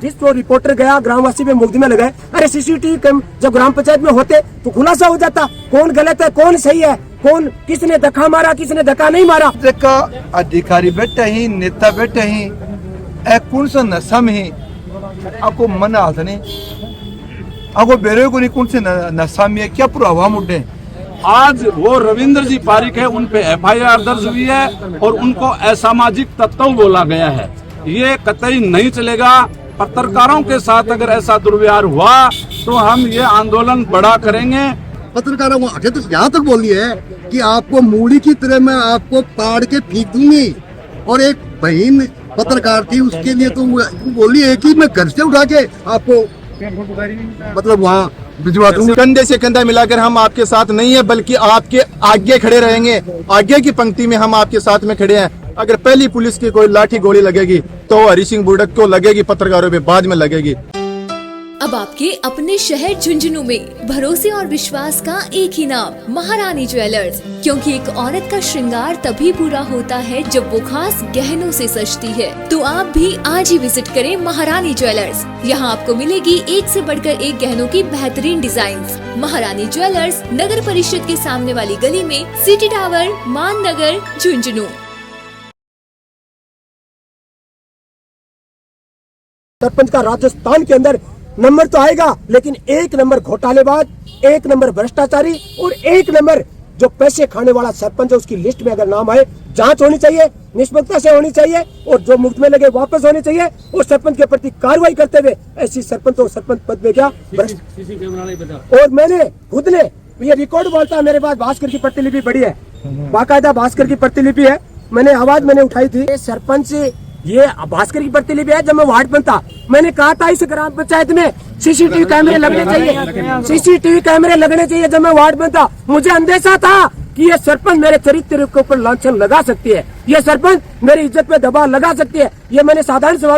जिस तो रिपोर्टर गया ग्रामवासी पे मुकदमे लगाए। अरे सीसीटीवी जब ग्राम पंचायत में होते तो खुलासा हो जाता, कौन गलत है कौन सही है, कौन किसने धक्का मारा किसने धक्का नहीं मारा। अधिकारी बैठे ही नेता बैठे ही कौन सा नशा में ही आपको मन आता नहीं, आपको बेरे को नहीं कौन से नशा में क्या प्रभाव उठे। आज वो रविंद्र जी पारिक है, उन पे FIR दर्ज हुई है और उनको असामाजिक तत्व बोला गया है। ये कतई नहीं चलेगा। पत्रकारों के साथ अगर ऐसा दुर्व्यवहार हुआ तो हम ये आंदोलन बड़ा करेंगे। पत्रकारों को आगे तो यहाँ तक बोली है कि आपको मूली की तरह मैं आपको पाड़ के फेंक दूंगी। और एक बहन पत्रकार थी, उसके लिए तो बोली है कि मैं घर से उठा के आपको मतलब वहाँ भिजवा दूंगी। कंधे से कंधा मिलाकर हम आपके साथ नहीं है, बल्कि आपके आगे खड़े रहेंगे। आगे की पंक्ति में हम आपके साथ में खड़े हैं। अगर पहली पुलिस की कोई लाठी गोली लगेगी तो हरि सिंह बुड़क को लगेगी, पत्रकारों पे बाद में लगेगी। अब आपके अपने शहर झुंझुनू में भरोसे और विश्वास का एक ही नाम, महारानी ज्वेलर्स। क्योंकि एक औरत का श्रृंगार तभी पूरा होता है जब वो खास गहनों से सजती है। तो आप भी आज ही विजिट करें महारानी ज्वेलर्स। यहाँ आपको मिलेगी एक से बढ़कर एक गहनों की बेहतरीन डिजाइन्स। महारानी ज्वेलर्स नगर परिषद के सामने वाली गली में, सिटी टावर, मान नगर, झुंझुनू। सरपंच का राजस्थान के अंदर नंबर तो आएगा, लेकिन एक नंबर घोटालेबाज, एक नंबर भ्रष्टाचारी और एक नंबर जो पैसे खाने वाला सरपंच है, उसकी लिस्ट में अगर नाम आए, जांच होनी चाहिए, निष्पक्षता से होनी चाहिए और जो मुकदमे लगे वापस होने चाहिए और सरपंच के प्रति कार्रवाई करते हुए ऐसी सरपंच और सरपंच पद में क्या। और मैंने खुद ने ये रिकॉर्ड बोलता है, मेरे पास भास्कर की प्रतिलिपि पड़ी है, बाकायदा भास्कर की प्रतिलिपि है। मैंने उठाई थी, सरपंच ये भास्कर की प्रतिलिपि है। जब मैं वार्ड में था मैंने कहा था इस ग्राम पंचायत में सीसीटीवी कैमरे लगने चाहिए, सीसीटीवी कैमरे लगने चाहिए। जब मैं वार्ड में था मुझे अंदेशा था कि ये सरपंच मेरे चरित्र के ऊपर लांछन लगा सकती है, ये सरपंच मेरी इज्जत पे दबाव लगा सकती है। ये मैंने साधारण सभा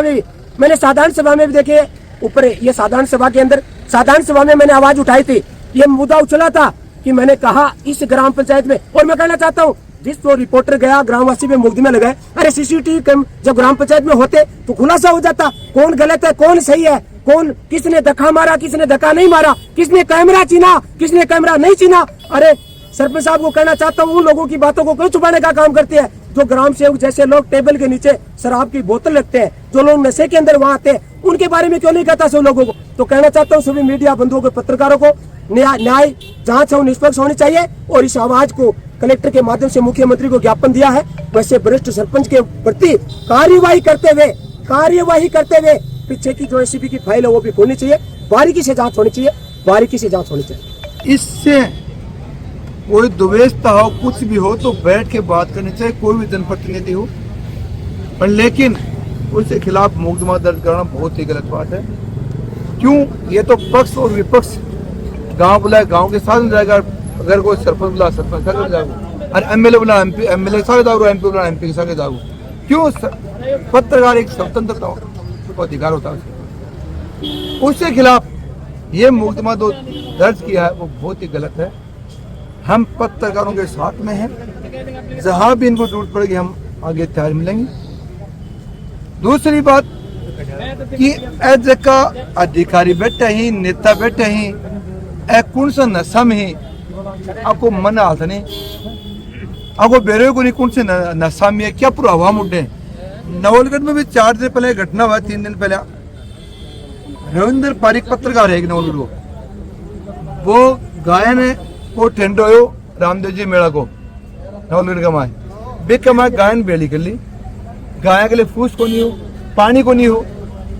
में भी देखे ऊपर, ये साधारण सभा के अंदर साधारण सभा में मैंने आवाज उठाई थी, ये मुद्दा उछला था कि मैंने कहा इस ग्राम पंचायत में। और मैं कहना चाहता हूँ, जिस तो रिपोर्टर गया ग्रामवासी पे मुकदमे लगाए। अरे सीसीटीवी जब ग्राम पंचायत में होते तो खुलासा हो जाता, कौन गलत है कौन सही है, कौन किसने धक्का मारा किसने धक्का नहीं मारा, किसने कैमरा छीना किसने कैमरा नहीं छीना। अरे सरपंच साहब को कहना चाहता हूँ, उन लोगों की बातों को क्यों छुपाने का काम करते हैं जो ग्राम सेवक जैसे लोग टेबल के नीचे शराब की बोतल रखते हैं, जो लोग नशे के अंदर वहाँ आते हैं, उनके बारे में क्यों नहीं कहता सब लोगों को। तो कहना चाहता हूँ सभी मीडिया बंधुओं को, पत्रकारों को, न्याय जांच और निष्पक्ष होनी चाहिए। और इस आवाज को कलेक्टर के माध्यम से मुख्यमंत्री को ज्ञापन दिया है। वैसे वरिष्ठ सरपंच के प्रति कार्यवाही करते हुए पीछे की जो एसीबी की फाइल है वो भी खोलनी चाहिए, बारीकी से जांच होनी चाहिए। इससे कोई दुवेशता हो कुछ भी हो तो बैठ के बात करनी चाहिए, कोई भी जनप्रतिनिधि हो। पर लेकिन उसके खिलाफ मुकदमा दर्ज करना बहुत ही गलत बात है। क्यों? ये तो पक्ष और विपक्ष गांव बुलाए गांव के साथ जाएगा, अगर कोई सरपंच बुला सरपंच के साथ जाओ और एमएलए बुला एमएलए के साथ जाओ, एमपी बुला एमपी के साथ जाओ। क्यों? पत्रकार एक स्वतंत्रता का अधिकार होता है, उसके खिलाफ ये मुकदमा जो दर्ज किया है वो बहुत ही गलत है। हम पत्रकारों के साथ में हैं, जहां भी इनको जरूरत पड़ेगी हम आगे तैयार मिलेंगे। दूसरी बात कि का अधिकारी बैठे ही नेता बैठे ही कौन सा नशा में ही आपको मन आता नहीं, आपको बेरे को नहीं कौन से नशा में क्या प्रभाव उठे। नवलगढ़ में भी 4 दिन पहले घटना हुआ, 3 दिन पहले रविंद्र पारिक पत्रकार है एक नवलगढ़ को, वो गायन को ठंडो रामदेव जी मेला को नवलगढ़ कमाए बेकमाए गायन बेली कर ली, गाय के लिए फूस को नहीं हो पानी को नहीं हो।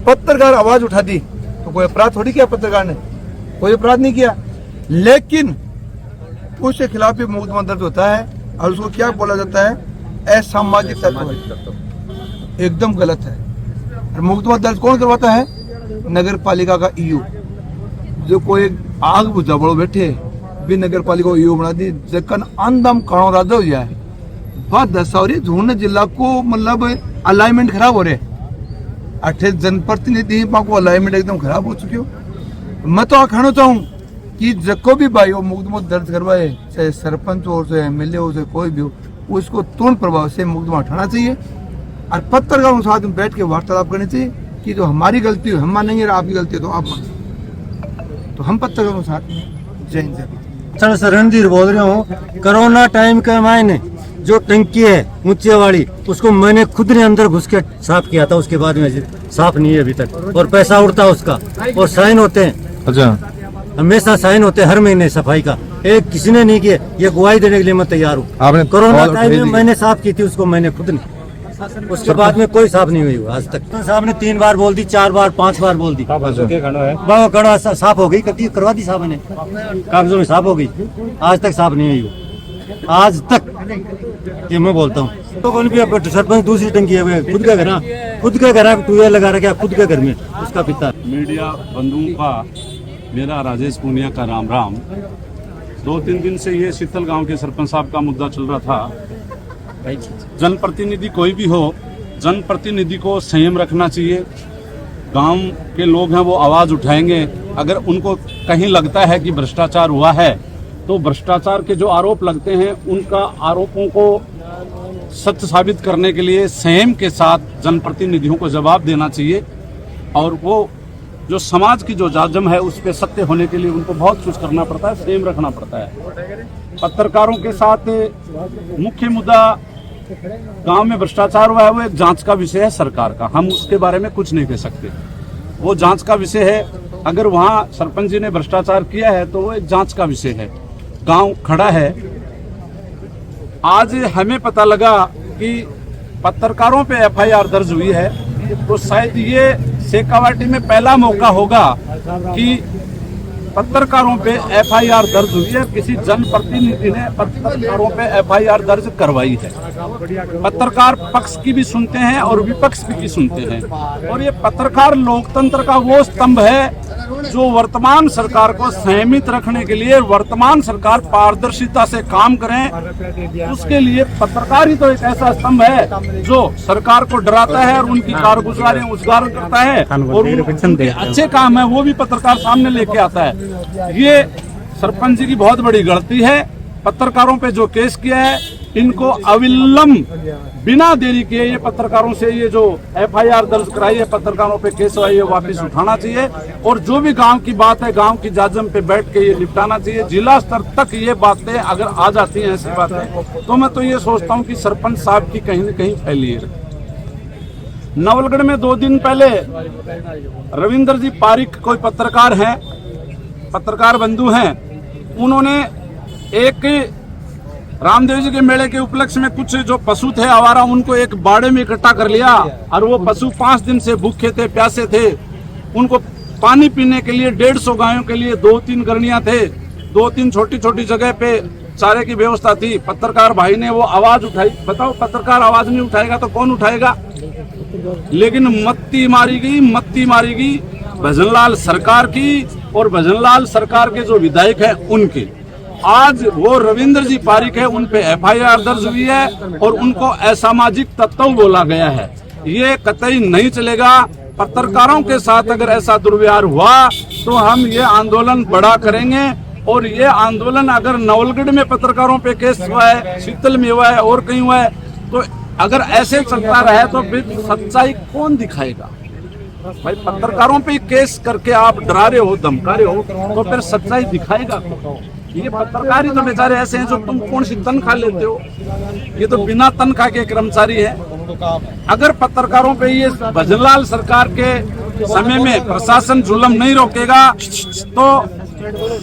पत्रकार आवाज उठा दी तो कोई अपराध थोड़ी किया, पत्रकार ने कोई अपराध नहीं किया, लेकिन उसके खिलाफ भी मुकदमा दर्ज होता है और उसको क्या बोला जाता है, असामाजिक तत्व। एकदम गलत है। और मुकदमा दर्ज कौन करवाता है? नगर पालिका का ईओ। जो कोई आग बुझा बड़ो बैठे भी नगर पालिका को ईओ बना दी, जखन अंदम काणो राजा हो जाए बात दसावरी झून जिला को मतलब अलाइनमेंट खराब हो रहे, 8 जनप्रतिनिधि को अलाइनमेंट एकदम खराब हो चुकी हो। मैं तो कहना चाहूँ कि जको भी भाई वो मुकदमा दर्ज करवाए, चाहे सरपंच हो चाहे एमएलए हो चाहे कोई भी हो, उसको तुरंत प्रभाव से मुकदमा उठाना चाहिए और पत्रकारों के साथ बैठ के वार्तालाप करनी चाहिए। कि जो हमारी गलती हो हम मानेंगे और आपकी गलती है तो आप मानेंगे, तो हम पत्रकारों साथ में। जय हिंद जय भारत। सर सर रणधीर बोल रहा हूँ। कोरोना टाइम के मायने जो टंकी है ऊंचे वाली उसको मैंने खुद ने अंदर घुस के साफ किया था, उसके बाद में साफ नहीं है अभी तक, और पैसा उड़ता उसका और साइन होते हैं। अच्छा, हमेशा साइन होते हैं हर महीने सफाई का, एक किसी ने नहीं किया। ये गवाही देने के लिए मैं तैयार हूँ। आपने कोरोना टाइम में मैंने साफ की थी उसको, मैंने खुद ने, उसके बाद में कोई साफ नहीं हुई आज तक। साहब ने 3 बार बोल दी, 4 बार 5 बार बोल दी, गड़ा साफ हो गई, कभी करवा दी साहब ने, कागजों में साफ हो गई, आज तक साफ नहीं हुई आज तक। ये मैं बोलता हूँ तो कौन भी सरपंच दूसरी टंकी है, खुद का घर, खुद का घर ट्यूबवेल लगा रखा खुद के घर में उसका पिता। मीडिया बंधुओं का मेरा राजेश पूनिया का राम राम। 2-3 दिन से ये शीतल गांव के सरपंच साहब का मुद्दा चल रहा था। जनप्रतिनिधि कोई भी हो, जनप्रतिनिधि को संयम रखना चाहिए। गांव के लोग हैं वो आवाज उठाएंगे। अगर उनको कहीं लगता है कि भ्रष्टाचार हुआ है तो भ्रष्टाचार के जो आरोप लगते हैं उनका आरोपों को सत्य साबित करने के लिए संयम के साथ जनप्रतिनिधियों को जवाब देना चाहिए, और वो जो समाज की जो जाजम है उस पर सत्य होने के लिए उनको बहुत कुछ करना पड़ता है, संयम रखना पड़ता है। पत्रकारों के साथ मुख्य मुद्दा गांव में भ्रष्टाचार हुआ है, वो एक जांच का विषय है सरकार का, हम उसके बारे में कुछ नहीं कह सकते, वो जांच का विषय है। अगर वहां सरपंच जी ने भ्रष्टाचार किया है तो वो एक जांच का विषय है। गांव खड़ा है। आज हमें पता लगा कि पत्रकारों पे एफआईआर दर्ज हुई है, तो शायद ये शेखावाटी में पहला मौका होगा कि पत्रकारों पे एफआईआर दर्ज हुई है, किसी जनप्रतिनिधि ने पत्रकारों पे एफआईआर दर्ज करवाई है। पत्रकार पक्ष की भी सुनते हैं और विपक्ष की भी सुनते हैं, और ये पत्रकार लोकतंत्र का वो स्तंभ है जो वर्तमान सरकार को संयमित रखने के लिए, वर्तमान सरकार पारदर्शिता से काम करें, उसके लिए पत्रकार ही तो एक ऐसा स्तंभ है जो सरकार को डराता है और उनकी कारगुजारी उजागर करता है, और उनके अच्छे काम है वो भी पत्रकार सामने लेके आता है। ये सरपंच जी की बहुत बड़ी गलती है। पत्रकारों पे जो केस किया है इनको अविलंब बिना देरी किए ये पत्रकारों से ये जो एफआईआर दर्ज कराई है, पत्रकारों पे केस हुआ है, वापस उठाना चाहिए, और जो भी गांव की बात है गांव की जाजम पे बैठ के ये निपटाना चाहिए। जिला स्तर तक ये बातें अगर आ जाती हैं ऐसी बातें, तो मैं तो ये सोचता हूँ कि सरपंच साहब की कहीं न कहीं फैली है। नवलगढ़ में 2 दिन पहले रविंद्र जी पारिक कोई पत्रकार हैं, पत्रकार बंधु हैं, उन्होंने एक रामदेव जी के मेले के उपलक्ष्य में कुछ जो पशु थे आवारा, उनको एक बाड़े में इकट्ठा कर लिया, और वो पशु 5 दिन से भूखे थे, प्यासे थे। उनको पानी पीने के लिए 150 गायों के लिए 2-3 गरनियां थे, 2-3 छोटी छोटी जगह पे चारे की व्यवस्था थी। पत्रकार भाई ने वो आवाज उठाई। बताओ, पत्रकार आवाज नहीं उठाएगा तो कौन उठाएगा? लेकिन मत्ती मारी गई भजनलाल सरकार की, और भजनलाल सरकार के जो विधायक हैं उनके। आज वो रविंद्र जी पारिक है, उन पे एफआईआर दर्ज हुई है और उनको असामाजिक तत्व बोला गया है। ये कतई नहीं चलेगा। पत्रकारों के साथ अगर ऐसा दुर्व्यवहार हुआ तो हम ये आंदोलन बड़ा करेंगे, और ये आंदोलन अगर नवलगढ़ में पत्रकारों पे केस हुआ है, शीतल में हुआ है और कहीं हुआ है, तो अगर ऐसे चलता रहे तो फिर सच्चाई कौन दिखाएगा? भाई, पत्रकारों पे केस करके आप डरा रहे हो, धमका रहे हो, तो फिर सच्चाई दिखाएगा कौन? ये पत्रकार ही तो बेचारे ऐसे हैं जो तुम कौन सी तनख्वाह लेते हो, ये तो बिना तनख्वाह के कर्मचारी हैं। अगर पत्रकारों पे ये भजनलाल सरकार के समय में प्रशासन जुल्म नहीं रोकेगा तो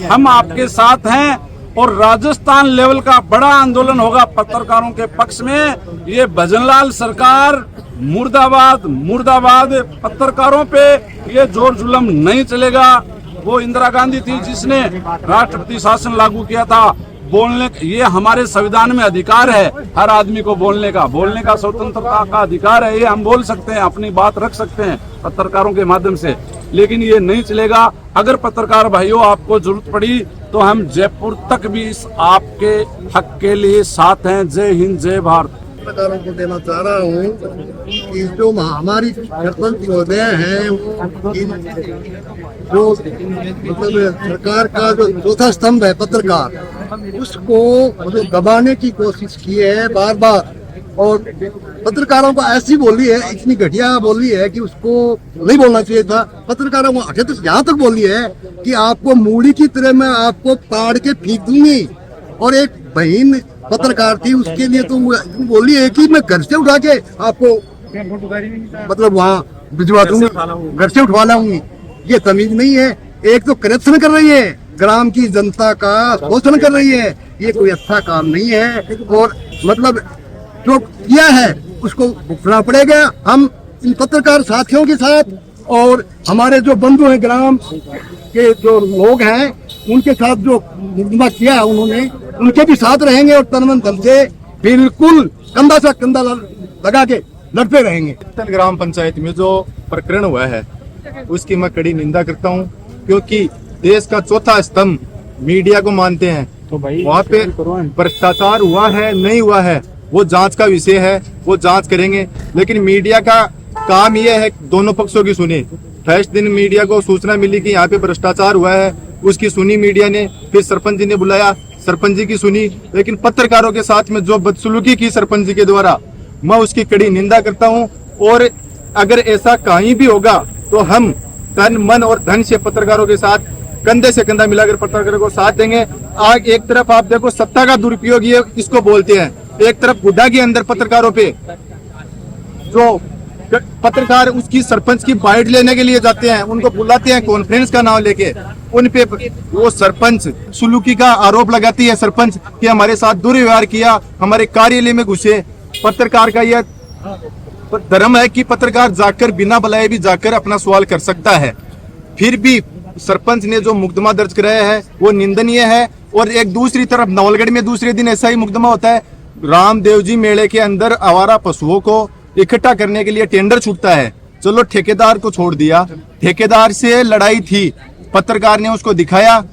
हम आपके साथ हैं, और राजस्थान लेवल का बड़ा आंदोलन होगा पत्रकारों के पक्ष में। ये भजनलाल सरकार मुर्दाबाद, मुर्दाबाद। पत्रकारों पे ये जोर जुल्म नहीं चलेगा। वो इंदिरा गांधी थी जिसने राष्ट्रपति शासन लागू किया था। बोलने, ये हमारे संविधान में अधिकार है हर आदमी को बोलने का स्वतंत्रता का अधिकार है। ये हम बोल सकते हैं, अपनी बात रख सकते हैं पत्रकारों के माध्यम से, लेकिन ये नहीं चलेगा। अगर पत्रकार भाइयों आपको जरूरत पड़ी तो हम जयपुर तक भी इस आपके हक के लिए साथ हैं। जय हिंद, जय भारत। पत्रकारों को देना चाह रहा हूँ कि जो हमारी सरपंच महोदय हैं, जो मतलब सरकार का जो चौथा स्तंभ है पत्रकार, उसको जो दबाने की कोशिश की है बार बार, और पत्रकारों को ऐसी बोली है, इतनी घटिया बोली है कि उसको नहीं बोलना चाहिए था। पत्रकारों को आगे तो यहाँ तक बोली है कि आपको मूली की तरह मैं आपको पाड़ के फेंक दूंगी। और एक बहन पत्रकार थी, उसके लिए तो वो बोली है कि मैं घर से उठा के आपको मतलब वहाँ भिजवा दूंगी, घर से उठवा लाऊंगी। ये तमीज नहीं है। एक तो करप्शन कर रही है, ग्राम की जनता का शोषण कर रही है, ये कोई अच्छा काम नहीं है। और मतलब जो किया है उसको भुगतना पड़ेगा। हम इन पत्रकार साथियों के साथ और हमारे जो बंधु हैं ग्राम के जो लोग हैं उनके साथ जो मुकदमा किया है उन्होंने, उनके भी साथ रहेंगे और तन मन धन से बिल्कुल कंधा सा कंधा लगा के लड़ते रहेंगे। ग्राम पंचायत में जो प्रकरण हुआ है उसकी मैं कड़ी निंदा करता हूं, क्योंकि देश का चौथा स्तंभ मीडिया को मानते हैं। तो भाई वहाँ पे भ्रष्टाचार हुआ है नहीं हुआ है वो जांच का विषय है, वो जांच करेंगे। लेकिन मीडिया का काम ये है दोनों पक्षों की सुने। फर्स्ट दिन मीडिया को सूचना मिली कि यहाँ पे भ्रष्टाचार हुआ है, उसकी सुनी मीडिया ने, फिर सरपंच जी ने बुलाया, सरपंच जी की सुनी। लेकिन पत्रकारों के साथ में जो बदसलूकी की सरपंच जी के द्वारा, मैं उसकी कड़ी निंदा करता हूं। और अगर ऐसा कहीं भी होगा तो हम तन मन और धन से पत्रकारों के साथ कंधे से कंधा मिलाकर पत्रकारों को साथ देंगे। आज एक तरफ आप देखो सत्ता का दुरुपयोग ये इसको बोलते हैं, एक तरफ गुड्डा के अंदर पत्रकारों पे जो पत्रकार उसकी सरपंच की बाइट लेने के लिए जाते हैं, उनको बुलाते हैं कॉन्फ्रेंस का नाम लेके, उन पे वो सरपंच सुलूकी का आरोप लगाती है सरपंच कि हमारे साथ दुर्व्यवहार किया, हमारे कार्यालय में घुसे। पत्रकार का यह धर्म है कि पत्रकार जाकर बिना बुलाए भी जाकर अपना सवाल कर सकता है। फिर भी सरपंच ने जो मुकदमा दर्ज कराया है वो निंदनीय है। और एक दूसरी तरफ नवलगढ़ में दूसरे दिन ऐसा ही मुकदमा होता है। रामदेव जी मेले के अंदर आवारा पशुओं को इकट्ठा करने के लिए टेंडर छूटता है। चलो ठेकेदार को छोड़ दिया, ठेकेदार से लड़ाई थी, पत्रकार ने उसको दिखाया।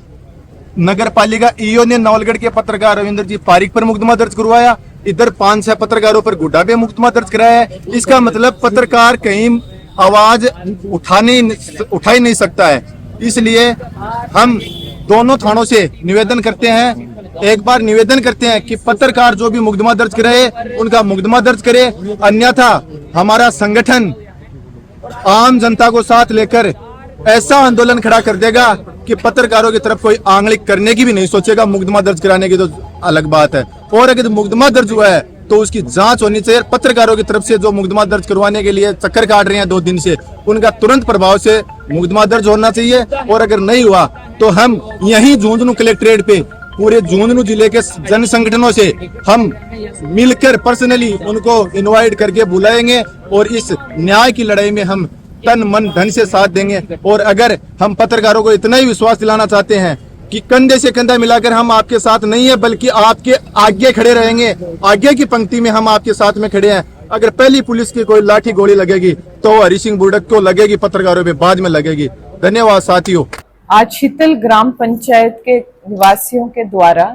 नगर पालिका ईओ ने नवलगढ़ के पत्रकार रविंद्र जी पारिक पर मुकदमा दर्ज करवाया, इधर 5-6 पत्रकारों पर गुड्डा पे मुकदमा दर्ज कराया है। इसका मतलब पत्रकार कहीं आवाज उठा ही नहीं सकता है। इसलिए हम दोनों थानों से निवेदन करते हैं, एक बार निवेदन करते हैं कि पत्रकार जो भी मुकदमा दर्ज करे उनका मुकदमा दर्ज करे, अन्यथा हमारा संगठन आम जनता को साथ लेकर ऐसा आंदोलन खड़ा कर देगा कि पत्रकारों की तरफ कोई आंगलिक करने की भी नहीं सोचेगा। मुकदमा दर्ज कराने की तो अलग बात है, और अगर मुकदमा दर्ज हुआ है तो उसकी जांच होनी चाहिए। पत्रकारों की तरफ से जो मुकदमा दर्ज करवाने के लिए चक्कर काट रहे हैं 2 दिन से, उनका तुरंत प्रभाव से मुकदमा दर्ज होना चाहिए। और अगर नहीं हुआ तो हम यहीं झुंझुनू कलेक्ट्रेट पे पूरे झुंझुनू जिले के जन संगठनों से हम मिलकर पर्सनली उनको इनवाइट करके बुलाएंगे और इस न्याय की लड़ाई में हम तन मन धन से साथ देंगे। और अगर हम पत्रकारों को इतना ही विश्वास दिलाना चाहते हैं कि कंधे से कंधा मिलाकर हम आपके साथ नहीं है बल्कि आपके आगे खड़े रहेंगे, आगे की पंक्ति में हम आपके साथ में खड़े हैं। अगर पहली पुलिस की कोई लाठी गोली लगेगी तो हरि सिंह बुर्डक को लगेगी, पत्रकारों पे बाद में लगेगी। धन्यवाद साथियों। आज शीतल ग्राम पंचायत के निवासियों के द्वारा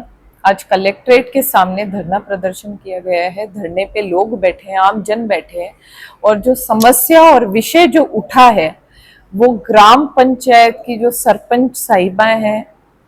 आज कलेक्ट्रेट के सामने धरना प्रदर्शन किया गया है। धरने पे लोग बैठे हैं, आम जन बैठे हैं, और जो समस्या और विषय जो उठा है वो ग्राम पंचायत की जो सरपंच साहिबाएं हैं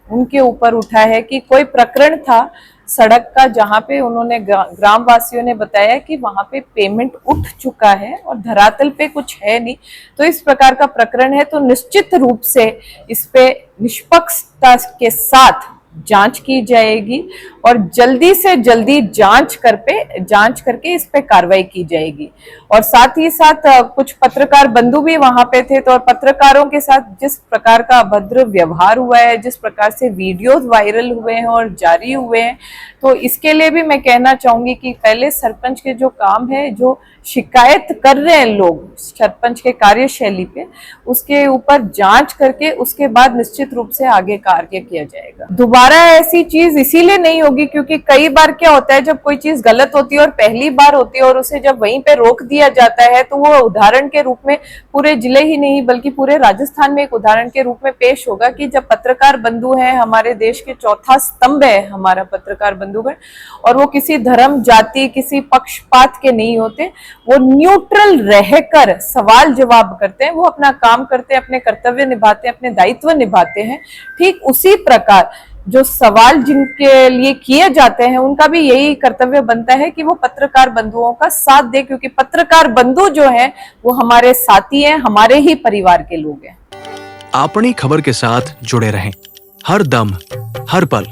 उनके ऊपर उठा है कि कोई प्रकरण था सड़क का, जहां पे उन्होंने ग्राम वासियों ने बताया कि वहां पे पेमेंट उठ चुका है और धरातल पे कुछ है नहीं। तो इस प्रकार का प्रकरण है तो निश्चित रूप से इस पे निष्पक्षता के साथ जांच की जाएगी और जल्दी से जल्दी जांच करके इस पे कार्रवाई की जाएगी। और साथ ही साथ कुछ पत्रकार बंधु भी वहां पे थे, तो और पत्रकारों के साथ जिस प्रकार का अभद्र व्यवहार हुआ है, जिस प्रकार से वीडियोस वायरल हुए हैं और जारी हुए हैं, तो इसके लिए भी मैं कहना चाहूंगी कि पहले सरपंच के जो काम है, जो शिकायत कर रहे हैं लोग सरपंच के कार्यशैली पे, उसके ऊपर जांच करके उसके बाद निश्चित रूप से आगे कार्य किया जाएगा। दोबारा ऐसी चीज इसीलिए नहीं होगी क्योंकि कई बार क्या होता है, जब कोई चीज गलत होती है और पहली बार होती है और उसे जब वहीं पे रोक दिया जाता है तो वो उदाहरण के रूप में पूरे जिले ही नहीं बल्कि पूरे राजस्थान में एक उदाहरण के रूप में पेश होगा कि जब पत्रकार बंधु हैं, हमारे देश के चौथा स्तंभ है हमारा पत्रकार बंधुगण, और वो किसी धर्म जाति किसी पक्षपात के नहीं होते, वो न्यूट्रल रहकर सवाल जवाब करते हैं, वो अपना काम करते हैं, अपने कर्तव्य निभाते हैं, अपने दायित्व निभाते हैं। ठीक उसी प्रकार जो सवाल जिनके लिए किए जाते हैं उनका भी यही कर्तव्य बनता है कि वो पत्रकार बंधुओं का साथ दे, क्योंकि पत्रकार बंधु जो हैं वो हमारे साथी हैं, हमारे ही परिवार के लोग हैं। अपनी खबर के साथ जुड़े रहें, हर दम हर पल